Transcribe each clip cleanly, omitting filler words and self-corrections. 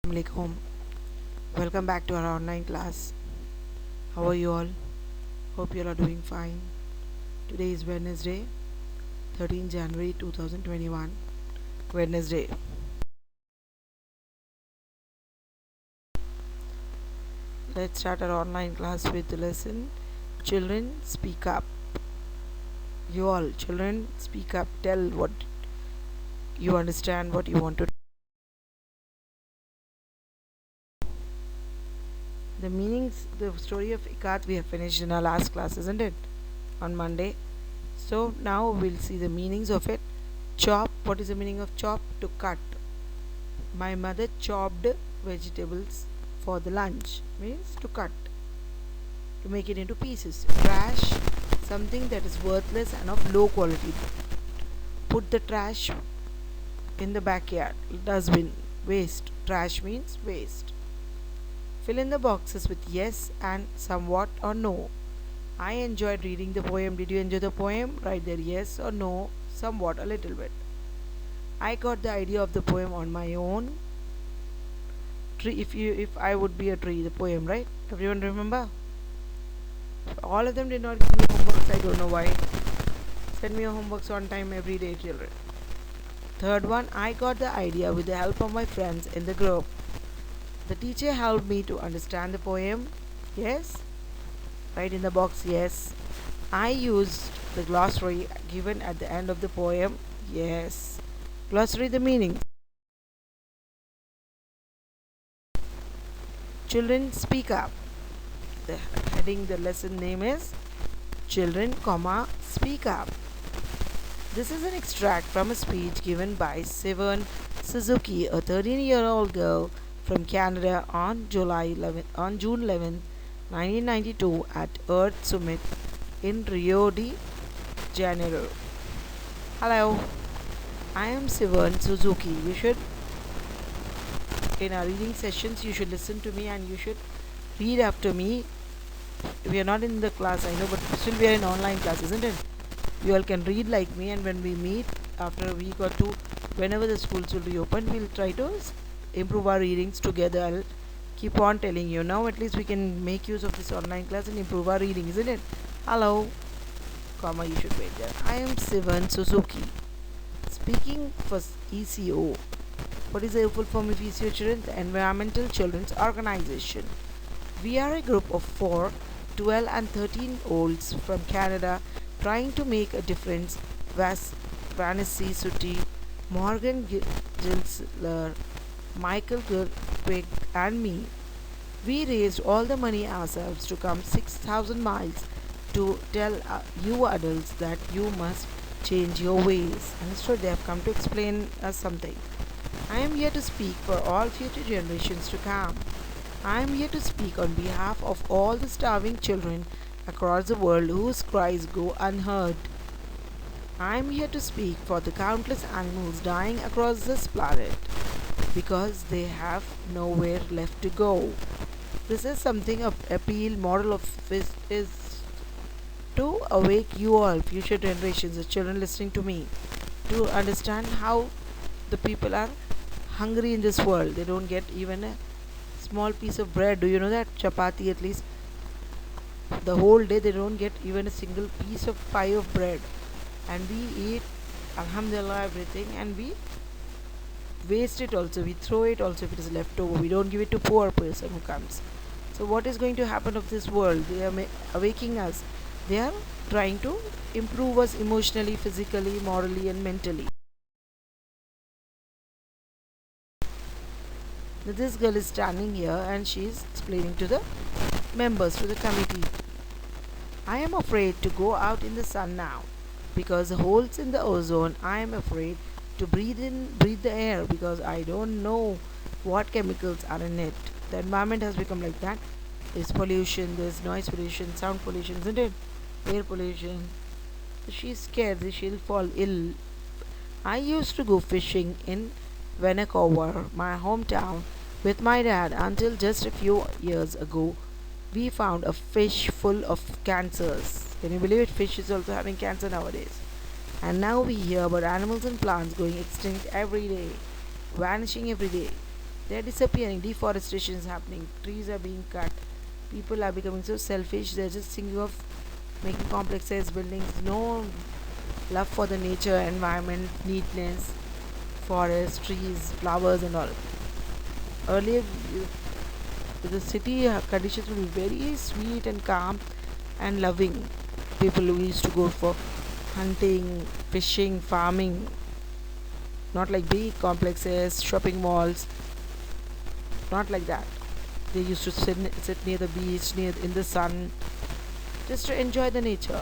Assalamualaikum. Welcome back to our online class. How are you all? Hope you all are doing fine. Today is Wednesday, 13 January 2021. Wednesday. Let's start our online class with the lesson Children Speak Up. You all, children, speak up. Tell what you understand, what you want to. The meanings, the story of Ikat we have finished in our last class, isn't it? On Monday. So now we'll see the meanings of it. Chop. What is the meaning of chop? To cut. My mother chopped vegetables for the lunch. Means to cut. To make it into pieces. Trash. Something that is worthless and of low quality. Put the trash in the backyard. Dustbin. Waste. Trash means waste. Fill in the boxes with yes and somewhat or no. I enjoyed reading the poem. Did you enjoy the poem? Write there yes or no, somewhat, a little bit. I got the idea of the poem on my own. Tree, if I would be a tree, the poem, right? Everyone remember? All of them did not give me homeworks. I don't know why. Send me your homeworks on time every day, children. Third one, I got the idea with the help of my friends in the group. The teacher helped me to understand the poem. Yes. Write in the box yes. I used the glossary given at the end of the poem. Yes. Glossary the meaning. Children speak up. The heading, the lesson name is Children, Speak Up. This is an extract from a speech given by Sivan Suzuki, a 13-year-old girl from Canada on June 11, 1992 at Earth Summit in Rio de Janeiro. Hello, I am Sivan Suzuki. You should, in our reading sessions, you should listen to me and you should read after me. We are not in the class, I know, but still we are in online class, isn't it? You all can read like me, and when we meet after a week or two, whenever the schools will reopen, we'll try to improve our readings together. I'll keep on telling you. Now at least we can make use of this online class and improve our reading, isn't it? Hello, you should wait there. I am Sivan Suzuki, speaking for ECO. What is the full form of ECO, children? The Environmental Children's Organization. We are a group of 4, 12 and 13 olds from Canada trying to make a difference. Vanessa Sutti, Morgan Gilsler, Michael Quick and me. We raised all the money ourselves to come 6,000 miles to tell you adults that you must change your ways. Understood? They have come to explain us something. I am here to speak for all future generations to come. I am here to speak on behalf of all the starving children across the world whose cries go unheard. I am here to speak for the countless animals dying across this planet because they have nowhere left to go. This is something of appeal moral of this is to awake you all, future generations, the children listening to me, to understand how the people are hungry in this world. They don't get even a small piece of bread. Do you know that? Chapati, at least the whole day they don't get even a single piece of pie of bread. And we eat, alhamdulillah, everything, and we waste it also. We throw it also if it is left over. We don't give it to poor person who comes. So what is going to happen of this world? They are awaking us. They are trying to improve us emotionally, physically, morally and mentally. Now this girl is standing here and she is explaining to the members, to the committee. I am afraid to go out in the sun now because the holes in the ozone. I am afraid to breathe the air because I don't know what chemicals are in it. The environment has become like that. There's pollution, there's noise pollution, sound pollution, isn't it? Air pollution. So she's scared that she'll fall ill. I used to go fishing in Vancouver, my hometown, with my dad until just a few years ago. We found a fish full of cancers. Can you believe it? Fish is also having cancer nowadays. And now we hear about animals and plants going extinct every day, vanishing every day. They're disappearing. Deforestation is happening. Trees are being cut. People are becoming so selfish. They're just thinking of making complex buildings. No love for the nature, environment, neatness, forests, trees, flowers, and all. Earlier, the city conditions will be very sweet and calm and loving. People who used to go for hunting, fishing, farming, not like big complexes, shopping malls, not like that. They used to sit near the beach, near in the sun, just to enjoy the nature.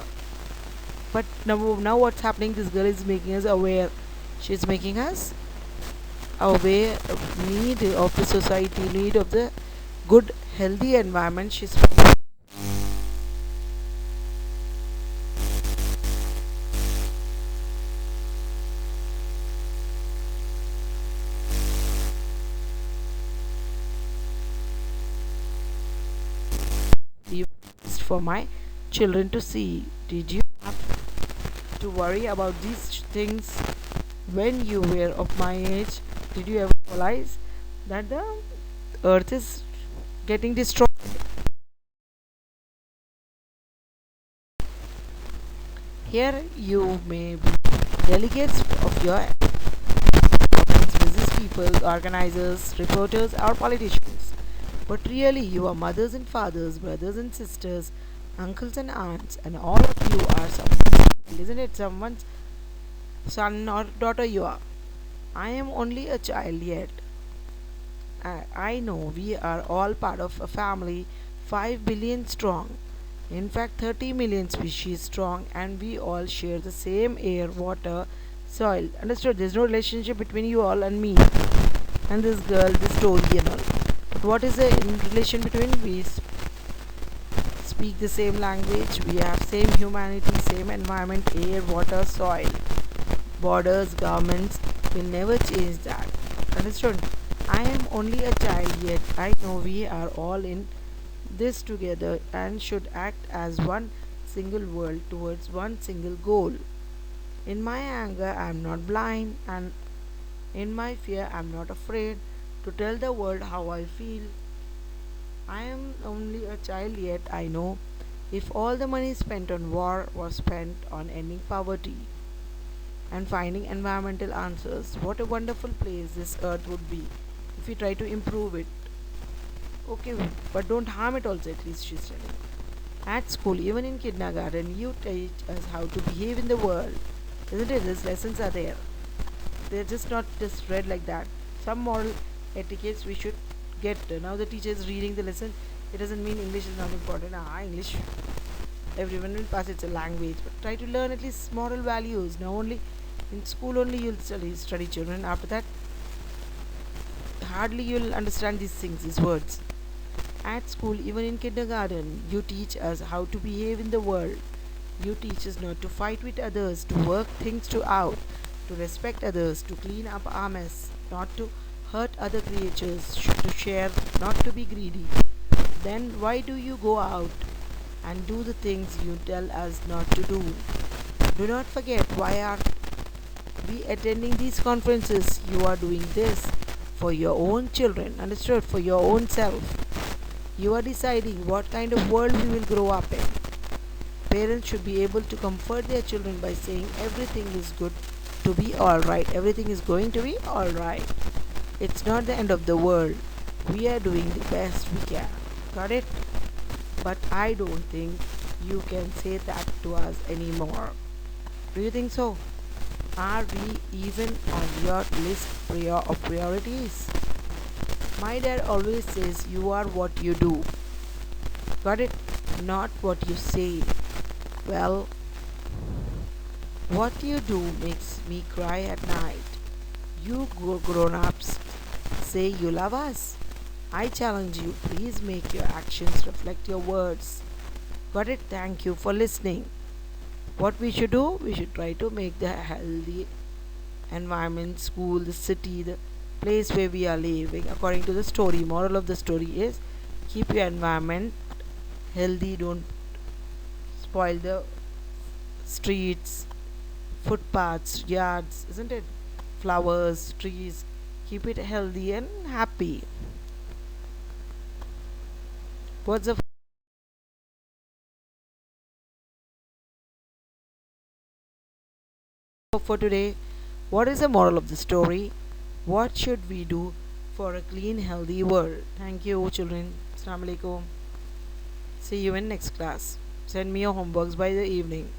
But now what's happening? This girl is making us aware. She's making us aware of need of the society, need of the good, healthy environment. She's trying. For my children to see. Did you have to worry about these things when you were of my age? Did you ever realize that the earth is getting destroyed? Here you may be delegates of your business people, organizers, reporters, or politicians. But really, you are mothers and fathers, brothers and sisters, uncles and aunts, and all of you are someone's child, isn't it? Someone's son or daughter you are. I am only a child yet. I know we are all part of a family 5 billion strong. In fact, 30 million species strong, and we all share the same air, water, soil. Understood? There's no relationship between you all and me and this girl, this story, and all. But what is the relation between we speak the same language, we have same humanity, same environment, air, water, soil, borders, governments will never change that. Understood? I am only a child yet I know we are all in this together and should act as one single world towards one single goal. In my anger I am not blind, and in my fear I am not afraid to tell the world how I feel. I am only a child yet I know if all the money spent on war was spent on ending poverty and finding environmental answers, what a wonderful place this earth would be if we try to improve it. Okay, but don't harm it also, at least she's telling. At school, even in kindergarten, you teach us how to behave in the world. Isn't it? These lessons are there. They're just not just read like that. Some moral etiquettes we should get. Now the teacher is reading the lesson. It doesn't mean English is not important. English, everyone will pass. It's a language, but try to learn at least moral values. Now only in school only you'll study children. After that, hardly you'll understand these things, these words. At school, even in kindergarten, you teach us how to behave in the world. You teach us not to fight with others, to work things to out, to respect others, to clean up our mess, not to hurt other creatures, to share, not to be greedy. Then why do you go out and do the things you tell us not to do? Do not forget why are we attending these conferences. You are doing this for your own children, understood? For your own self. You are deciding what kind of world we will grow up in. Parents should be able to comfort their children by saying everything is good to be alright, everything is going to be alright. It's not the end of the world. We are doing the best we can. Got it? But I don't think you can say that to us anymore. Do you think so? Are we even on your list of priorities? My dad always says you are what you do. Got it? Not what you say. Well, what you do makes me cry at night. You grown ups say you love us. I challenge you, please make your actions reflect your words. Got it? Thank you for listening. What we should do? We should try to make the healthy environment, school, the city, the place where we are living according to the story. Moral of the story is keep your environment healthy, don't spoil the streets, footpaths, yards, isn't it? Flowers, trees, Keep it healthy and happy. What's the for today? What is the moral of the story? What should we do for a clean, healthy world? Thank you, children. Assalamu alaikum. See you in next class. Send me your homeworks by the evening.